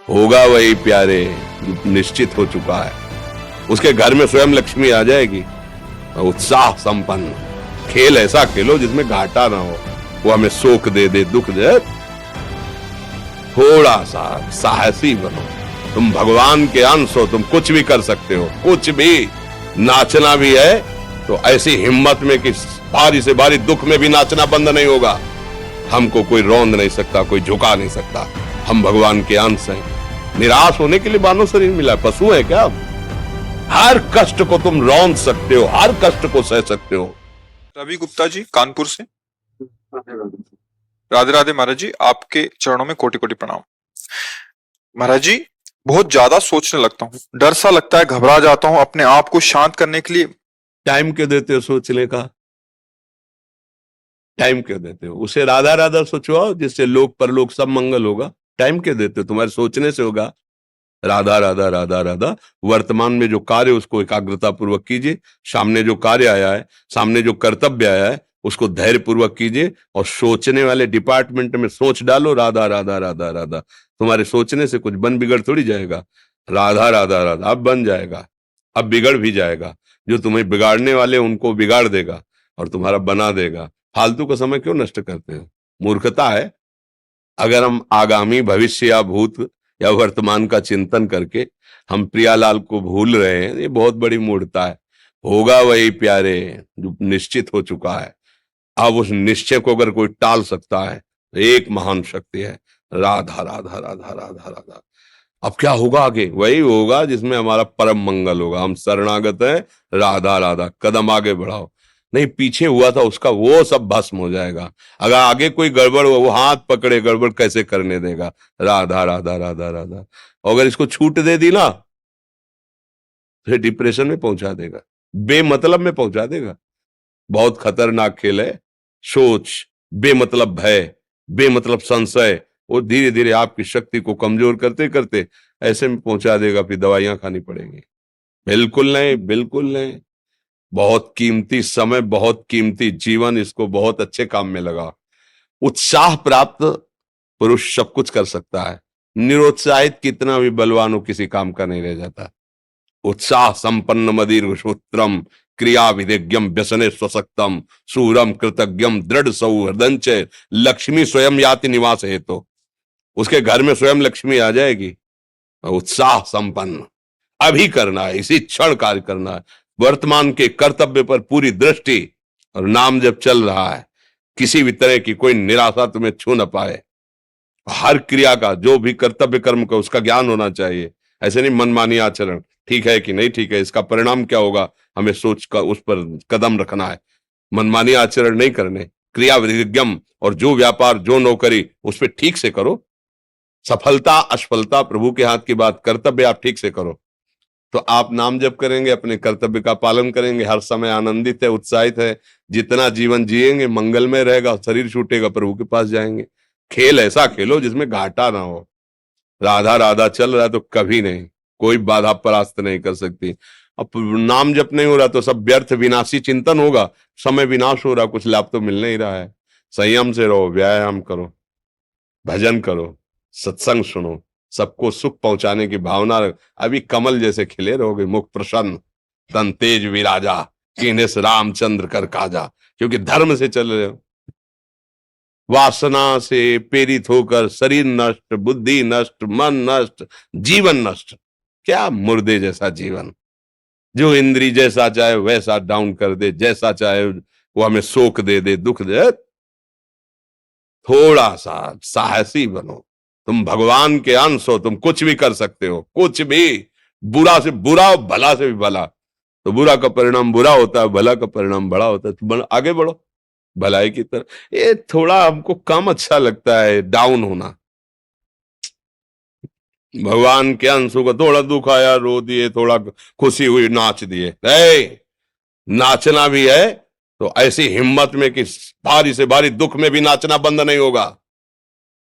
होगा वही प्यारे जो निश्चित हो चुका है। उसके घर में स्वयं लक्ष्मी आ जाएगी। उत्साह संपन्न खेल ऐसा खेलो जिसमें घाटा ना हो। वो हमें शोक दे दे, दुख दे, थोड़ा सा साहसी बनो। तुम भगवान के अंश हो, तुम कुछ भी कर सकते हो, कुछ भी। नाचना भी है तो ऐसी हिम्मत में कि भारी से भारी दुख में भी नाचना बंद नहीं होगा। हमको कोई रौंद नहीं सकता, कोई झुका नहीं सकता। हम भगवान के अंश हैं। निराश होने के लिए मानव शरीर मिला है, पशु है क्या? हर कष्ट को तुम रौंद सकते हो, हर कष्ट को सह सकते हो। रवि गुप्ता जी कानपुर से। राधे राधे महाराज जी, आपके चरणों में कोटि कोटि प्रणाम। महाराज जी, बहुत ज्यादा सोचने लगता हूँ, डर सा लगता है, घबरा जाता हूँ। अपने आप को शांत करने के लिए टाइम क्यों देते हो सोचने का? टाइम क्यों देते हो? उसे राधा राधा सोचो जिससे लोक परलोक सब मंगल होगा। टाइम क्यों देते हो? तुम्हारे सोचने से होगा। राधा राधा राधा राधा। वर्तमान में जो कार्य उसको एकाग्रता पूर्वक कीजिए। सामने जो कार्य आया है, सामने जो कर्तव्य आया है, उसको धैर्य पूर्वक कीजिए। और सोचने वाले डिपार्टमेंट में सोच डालो राधा राधा राधा राधा। तुम्हारे सोचने से कुछ बन बिगड़ थोड़ी जाएगा। राधा राधा राधा अब बन जाएगा, अब बिगड़ भी जाएगा। जो तुम्हें बिगाड़ने वाले उनको बिगाड़ देगा और तुम्हारा बना देगा। फालतू का समय क्यों नष्ट करते हो? मूर्खता है। अगर हम आगामी भविष्य या भूत या वर्तमान का चिंतन करके हम प्रियालाल को भूल रहे हैं, ये बहुत बड़ी मूर्खता है। होगा वही प्यारे जो निश्चित हो चुका है। अब उस निश्चय को अगर कोई टाल सकता है तो एक महान शक्ति है, राधा राधा राधा राधा राधा। अब क्या होगा आगे? वही होगा जिसमें हमारा परम मंगल होगा। हम शरणागत हैं, राधा राधा। कदम आगे बढ़ाओ। नहीं, पीछे हुआ था उसका वो सब भस्म हो जाएगा। अगर आगे कोई गड़बड़ हो, वो हाथ पकड़े गड़बड़ कैसे करने देगा? राधा राधा राधा राधा। और अगर इसको छूट दे दी ना तो डिप्रेशन में पहुंचा देगा, बेमतलब में पहुंचा देगा। बहुत खतरनाक खेल है। सोच, बेमतलब भय, बेमतलब संशय, वो धीरे धीरे आपकी शक्ति को कमजोर करते करते ऐसे में पहुंचा देगा, फिर दवाइयां खानी पड़ेंगी। बिल्कुल नहीं, बिल्कुल नहीं। बहुत कीमती समय, बहुत कीमती जीवन, इसको बहुत अच्छे काम में लगा। उत्साह प्राप्त पुरुष सब कुछ कर सकता है। निरुत्साहित कितना भी बलवान हो, किसी काम का नहीं रह जाता। उत्साह संपन्न मदीर सूत्रम क्रिया विदेज्ञम व्यसने स्वसक्तम सूरम कृतज्ञम दृढ़ सौहृदंच लक्ष्मी स्वयं याति निवास है। तो उसके घर में स्वयं लक्ष्मी आ जाएगी। उत्साह संपन्न अभी करना है, इसी क्षण कार्य करना है। वर्तमान के कर्तव्य पर पूरी दृष्टि, और नाम जब चल रहा है, किसी भी तरह की कोई निराशा तुम्हें छू न पाए। हर क्रिया का, जो भी कर्तव्य कर्म का, उसका ज्ञान होना चाहिए। ऐसे नहीं मनमानी आचरण, ठीक है कि नहीं ठीक है, इसका परिणाम क्या होगा, हमें सोच कर उस पर कदम रखना है। मनमानी आचरण नहीं करने, क्रिया विधिज्ञम, और जो व्यापार जो नौकरी उस पर ठीक से करो। सफलता असफलता प्रभु के हाथ की बात, कर्तव्य आप ठीक से करो तो आप नाम जप करेंगे, अपने कर्तव्य का पालन करेंगे, हर समय आनंदित है, उत्साहित है। जितना जीवन जिएंगे मंगलमय रहेगा। शरीर छूटेगा, प्रभु के पास जाएंगे। खेल ऐसा खेलो जिसमें घाटा ना हो। राधा राधा चल रहा है तो कभी नहीं, कोई बाधा परास्त नहीं कर सकती। अब नाम जप नहीं हो रहा तो सब व्यर्थ विनाशी चिंतन होगा। समय विनाश हो रहा, कुछ लाभ तो मिल नहीं रहा है। संयम से रहो, व्यायाम करो, भजन करो, सत्संग सुनो, सबको सुख पहुंचाने की भावना रख। अभी कमल जैसे खिले रहोगे, मुख प्रसन्न, तन तेज विराजा, कीनेस रामचंद्र कर काजा। क्योंकि धर्म से चल रहे हो। वासना से प्रेरित होकर शरीर नष्ट, बुद्धि नष्ट, मन नष्ट, जीवन नष्ट। क्या मुर्दे जैसा जीवन, जो इंद्री जैसा चाहे वैसा डाउन कर दे, जैसा चाहे वो हमें शोक दे दे, दुख दे। थोड़ा सा साहसी बनो। तुम भगवान के अंश हो, तुम कुछ भी कर सकते हो, कुछ भी। बुरा से बुरा, भला से भी भला। तो बुरा का परिणाम बुरा होता है, भला का परिणाम बड़ा होता है। तो आगे बढ़ो भलाई की तरफ। ये थोड़ा हमको कम अच्छा लगता है डाउन होना। भगवान के अंशों का थोड़ा दुख आया रो दिए, थोड़ा खुशी हुई नाच दिए। नाचना भी है तो ऐसी हिम्मत में कि भारी से भारी दुख में भी नाचना बंद नहीं होगा।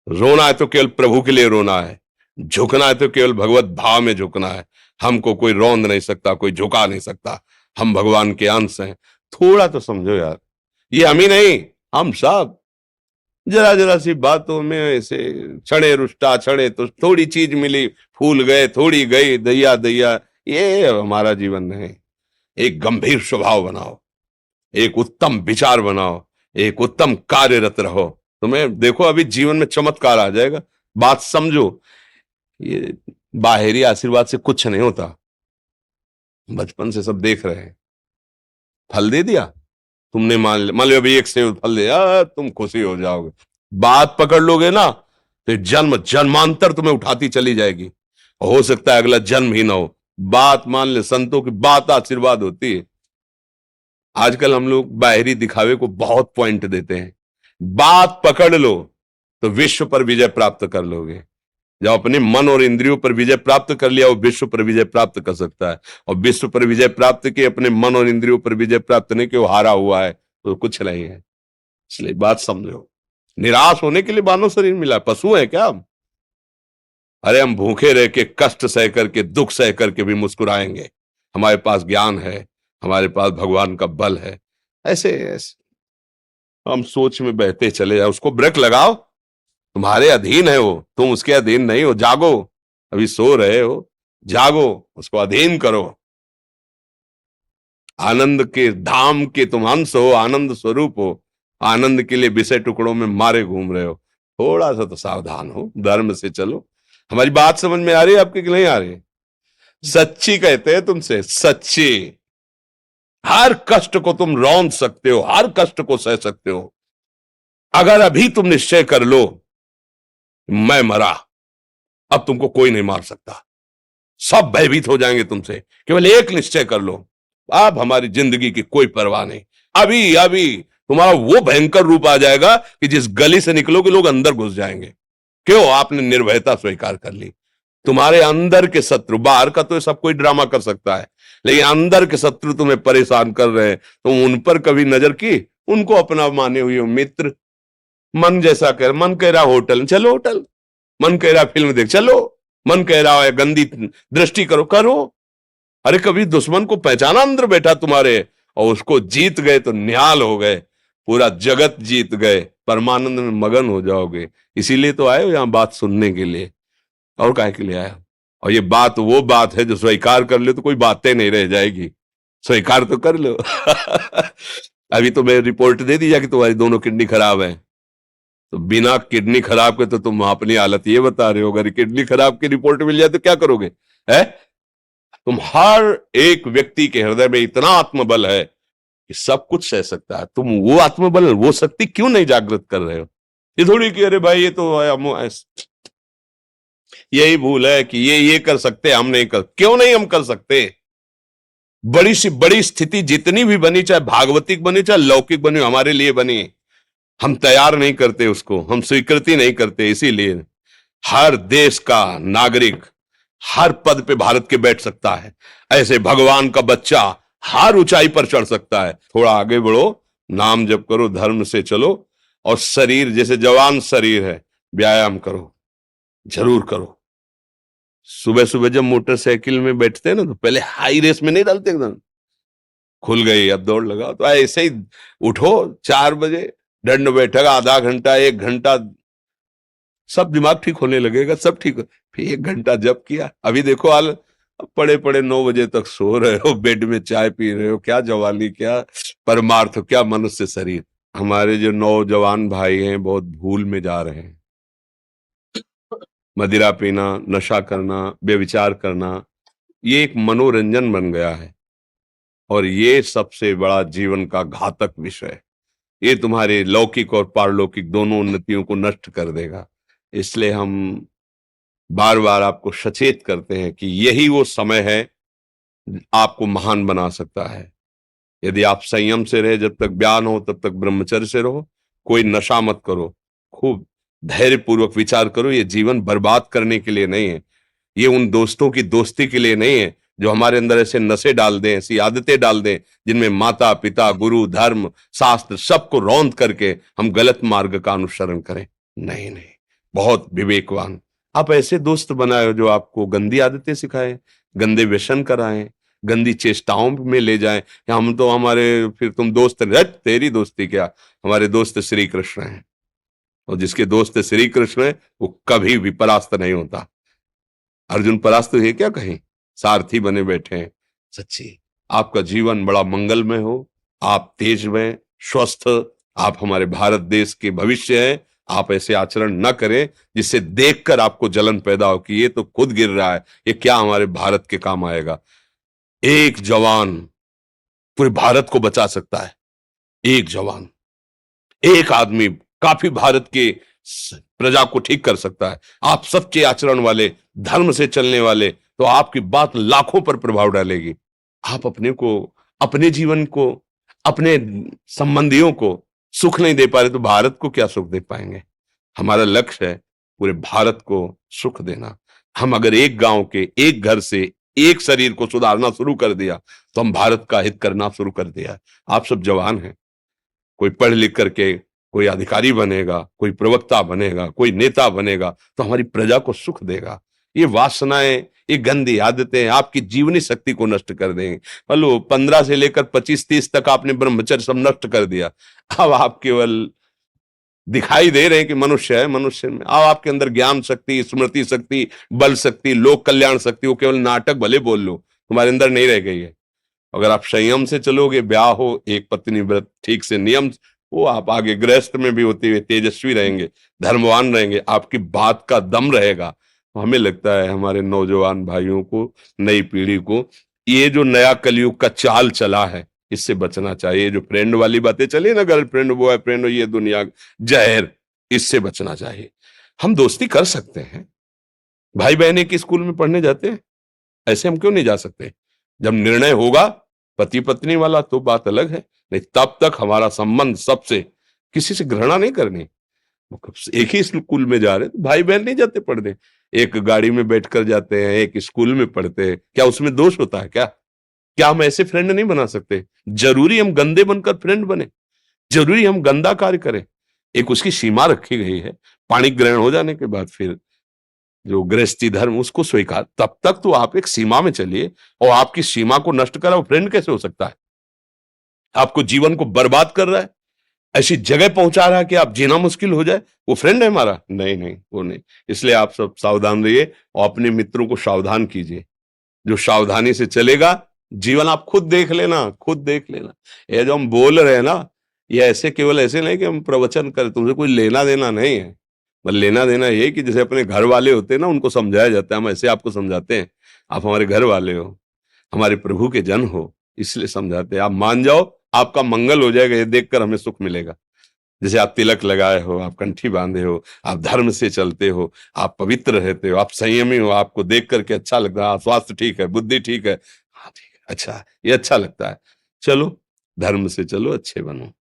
रोना है तो केवल प्रभु के लिए रोना है, झुकना है तो केवल भगवत भाव में झुकना है। हमको कोई रौंद नहीं सकता, कोई झुका नहीं सकता। हम भगवान के अंश हैं। थोड़ा तो समझो यार, ये हम ही नहीं, हम सब। जरा जरा सी बातों में ऐसे क्षणे रुष्टा क्षणे तो थोड़ी चीज मिली, फूल गए, थोड़ी गई, दैया दैया, ये हमारा जीवन नहीं। एक गंभीर स्वभाव बनाओ, एक उत्तम विचार बनाओ, एक उत्तम कार्यरत रहो। तुम्हें देखो अभी जीवन में चमत्कार आ जाएगा। बात समझो, ये बाहरी आशीर्वाद से कुछ नहीं होता। बचपन से सब देख रहे हैं, फल दे दिया तुमने, मान लो अभी एक सेब फल दिया, तुम खुशी हो जाओगे। बात पकड़ लोगे ना तो जन्म जन्मांतर तुम्हें उठाती चली जाएगी। हो सकता है अगला जन्म ही ना हो। बात मान ले, संतों की बात आशीर्वाद होती है। आजकल हम लोग बाहरी दिखावे को बहुत पॉइंट देते हैं। बात पकड़ लो तो विश्व पर विजय प्राप्त कर लोगे। जब अपने मन और इंद्रियों पर विजय प्राप्त कर लिया, वो विश्व पर विजय प्राप्त कर सकता है। और विश्व पर विजय प्राप्त किए, अपने मन और इंद्रियों पर विजय प्राप्त नहीं किया, वो हारा हुआ है, तो कुछ नहीं है। इसलिए बात समझो। निराश होने के लिए मानव शरीर मिला, पशु है क्या हम? अरे हम भूखे रह के, कष्ट सह करके, दुख सह करके भी मुस्कुराएंगे। हमारे पास ज्ञान है, हमारे पास भगवान का बल है। ऐसे ऐसे हम सोच में बहते चले जाओ, उसको ब्रेक लगाओ। तुम्हारे अधीन है वो, तुम उसके अधीन नहीं हो। जागो, अभी सो रहे हो, जागो, उसको अधीन करो। आनंद के धाम के तुम अंश हो, आनंद स्वरूप हो। आनंद के लिए विषय टुकड़ों में मारे घूम रहे हो। थोड़ा सा तो सावधान हो, धर्म से चलो। हमारी बात समझ में आ रही है आपकी कि नहीं आ रही? सच्ची कहते हैं तुमसे, सच्ची। हर कष्ट को तुम रौंद सकते हो, हर कष्ट को सह सकते हो, अगर अभी तुम निश्चय कर लो मैं मरा, अब तुमको कोई नहीं मार सकता। सब भयभीत हो जाएंगे तुमसे। केवल एक निश्चय कर लो, अब हमारी जिंदगी की कोई परवाह नहीं। अभी अभी तुम्हारा वो भयंकर रूप आ जाएगा कि जिस गली से निकलोगे लोग अंदर घुस जाएंगे। क्यों? आपने निर्भयता स्वीकार कर ली। तुम्हारे अंदर के शत्रु, बाहर का तो सब कोई ड्रामा कर सकता है, लेकिन अंदर के शत्रु तुम्हें परेशान कर रहे हैं। तुम उन पर कभी नजर की? उनको अपना माने हुए हो मित्र। मन जैसा कर, मन कह रहा होटल चलो होटल, मन कह रहा फिल्म देख चलो, मन कह रहा है गंदी दृष्टि करो करो। अरे कभी दुश्मन को पहचाना अंदर बैठा तुम्हारे, और उसको जीत गए तो निहाल हो गए, पूरा जगत जीत गए, परमानंद में मगन हो जाओगे। इसीलिए तो आए हो यहां बात सुनने के लिए, और काहे के लिए आए हो? और ये बात वो बात है जो स्वीकार कर ले तो कोई बातें नहीं रह जाएगी। स्वीकार तो कर लो। अभी तो मैं रिपोर्ट दे दी कि तुम्हारी दोनों किडनी खराब है, तो बिना किडनी खराब के तो तुम अपनी हालत ये बता रहे हो। अगर किडनी खराब की रिपोर्ट मिल जाए तो क्या करोगे? है? तुम हर एक व्यक्ति के हृदय में इतना आत्मबल है कि सब कुछ सह सकता है। तुम वो आत्मबल, वो शक्ति क्यों नहीं जागृत कर रहे हो? ये थोड़ी कि अरे भाई ये तो यही भूल है कि ये कर सकते, हम नहीं कर। क्यों नहीं हम कर सकते? बड़ी सी बड़ी स्थिति जितनी भी बनी, चाहे भागवतिक बनी चाहे लौकिक बनी, हमारे लिए बनी, हम तैयार नहीं करते उसको, हम स्वीकृति नहीं करते। इसीलिए हर देश का नागरिक हर पद पे भारत के बैठ सकता है, ऐसे भगवान का बच्चा हर ऊंचाई पर चढ़ सकता है। थोड़ा आगे बढ़ो, नाम जप करो, धर्म से चलो, और शरीर जैसे जवान शरीर है, व्यायाम करो, जरूर करो। सुबह सुबह जब मोटरसाइकिल में बैठते हैं ना, तो पहले हाई रेस में नहीं डालते, एकदम खुल गई अब दौड़ लगाओ, तो ऐसे ही उठो 4 बजे, दंड बैठक आधा घंटा 1 घंटा, सब दिमाग ठीक होने लगेगा, सब ठीक। फिर 1 घंटा जब किया, अभी देखो हाल, पड़े पड़े 9 बजे तक सो रहे हो, बेड में चाय पी रहे हो। क्या जवानी, क्या परमार्थ, क्या मनुष्य शरीर। हमारे जो नौजवान भाई हैं बहुत भूल में जा रहे हैं। मदिरा पीना, नशा करना, व्यभिचार करना, ये एक मनोरंजन बन गया है, और ये सबसे बड़ा जीवन का घातक विषय है। ये तुम्हारे लौकिक और पारलौकिक दोनों उन्नतियों को नष्ट कर देगा। इसलिए हम बार बार आपको सचेत करते हैं कि यही वो समय है आपको महान बना सकता है। यदि आप संयम से रहे, जब तक ज्ञान हो तब तक ब्रह्मचर्य से रहो, कोई नशा मत करो, खूब धैर्य पूर्वक विचार करो। ये जीवन बर्बाद करने के लिए नहीं है, ये उन दोस्तों की दोस्ती के लिए नहीं है जो हमारे अंदर ऐसे नशे डाल दें, ऐसी आदतें डाल दें जिनमें माता पिता गुरु धर्म शास्त्र सबको रौंद करके हम गलत मार्ग का अनुसरण करें। नहीं नहीं, बहुत विवेकवान। आप ऐसे दोस्त बनाए जो आपको गंदी आदतें सिखाएं, गंदे व्यसन कराएं, गंदी चेष्टाओं में ले जाएं। हम तो हमारे, फिर तुम दोस्त, तेरी दोस्ती क्या, हमारे दोस्त श्री कृष्ण हैं। और जिसके दोस्त श्री कृष्ण है वो कभी भी परास्त नहीं होता। अर्जुन परास्त है क्या कहीं? सारथी बने बैठे हैं। सच्ची आपका जीवन बड़ा मंगलमय हो, आप तेज में स्वस्थ, आप हमारे भारत देश के भविष्य हैं। आप ऐसे आचरण न करें जिससे देखकर आपको जलन पैदा हो कि ये तो खुद गिर रहा है, ये क्या हमारे भारत के काम आएगा। एक जवान पूरे भारत को बचा सकता है। एक जवान, एक आदमी काफी भारत के प्रजा को ठीक कर सकता है। आप सच्चे आचरण वाले, धर्म से चलने वाले, तो आपकी बात लाखों पर प्रभाव डालेगी। आप अपने को, अपने जीवन को, अपने संबंधियों को सुख नहीं दे पा रहे तो भारत को क्या सुख दे पाएंगे? हमारा लक्ष्य है पूरे भारत को सुख देना। हम अगर एक गांव के, एक घर से, एक शरीर को सुधारना शुरू कर दिया तो हम भारत का हित करना शुरू कर दिया। आप सब जवान हैं, कोई पढ़ लिख करके कोई अधिकारी बनेगा, कोई प्रवक्ता बनेगा, कोई नेता बनेगा तो हमारी प्रजा को सुख देगा। ये वासनाएं, ये गंदी आदतें आपकी जीवनी शक्ति को नष्ट कर देंगे। लो 15 से लेकर 25-30 तक आपने ब्रह्मचर्य सब नष्ट कर दिया। अब आप केवल दिखाई दे रहे हैं कि मनुष्य है, मनुष्य में अब आपके अंदर ज्ञान शक्ति, स्मृति शक्ति, बल शक्ति, लोक कल्याण शक्ति, वो केवल नाटक भले बोल लो, तुम्हारे अंदर नहीं रह गई है। अगर आप संयम से चलोगे, ब्याह हो, एक पत्नी व्रत ठीक से नियम, वो आप आगे गृहस्थ में भी होते हुए तेजस्वी रहेंगे, धर्मवान रहेंगे, आपकी बात का दम रहेगा। तो हमें लगता है हमारे नौजवान भाइयों को, नई पीढ़ी को, ये जो नया कलयुग का चाल चला है इससे बचना चाहिए। जो फ्रेंड वाली बातें चली ना, गर्लफ्रेंड, बॉयफ्रेंड, ये दुनिया जहर, इससे बचना चाहिए। हम दोस्ती कर सकते हैं, भाई बहन एक स्कूल में पढ़ने जाते हैं, ऐसे हम क्यों नहीं जा सकते? जब निर्णय होगा पति पत्नी वाला तो बात अलग है, नहीं तब तक हमारा संबंध सबसे, किसी से घृणा नहीं करनी। एक ही स्कूल में जा रहे तो भाई बहन नहीं जाते पढ़ने, एक गाड़ी में बैठकर जाते हैं, एक स्कूल में पढ़ते हैं, क्या उसमें दोष होता है? क्या क्या हम ऐसे फ्रेंड नहीं बना सकते? जरूरी हम गंदे बनकर फ्रेंड बने? जरूरी हम गंदा कार्य करें? एक उसकी सीमा रखी गई है। पाणी ग्रहण हो जाने के बाद फिर जो गृहस्थी धर्म उसको स्वीकार, तब तक तो आप एक सीमा में चलिए। और आपकी सीमा को नष्ट करा वो फ्रेंड कैसे हो सकता है? आपको जीवन को बर्बाद कर रहा है, ऐसी जगह पहुंचा रहा है कि आप जीना मुश्किल हो जाए, वो फ्रेंड है हमारा? नहीं नहीं, वो नहीं। इसलिए आप सब सावधान रहिए और अपने मित्रों को सावधान कीजिए। जो सावधानी से चलेगा, जीवन आप खुद देख लेना, खुद देख लेना। ये जो हम बोल रहे हैं ना, ये ऐसे केवल ऐसे नहीं कि हम प्रवचन करें, तुमसे कोई लेना देना नहीं है। पर लेना देना ये कि जैसे अपने घर वाले होते हैं ना, उनको समझाया जाता है, हम ऐसे आपको समझाते हैं। आप हमारे घर वाले हो, हमारे प्रभु के जन हो, इसलिए समझाते हैं। आप मान जाओ, आपका मंगल हो जाएगा, ये देखकर हमें सुख मिलेगा। जैसे आप तिलक लगाए हो, आप कंठी बांधे हो, आप धर्म से चलते हो, आप पवित्र रहते हो, आप संयमी हो, आपको देख करके अच्छा लगता है, स्वास्थ्य ठीक है, बुद्धि ठीक है, हाँ ठीक है, अच्छा, ये अच्छा लगता है। चलो धर्म से चलो, अच्छे बनो।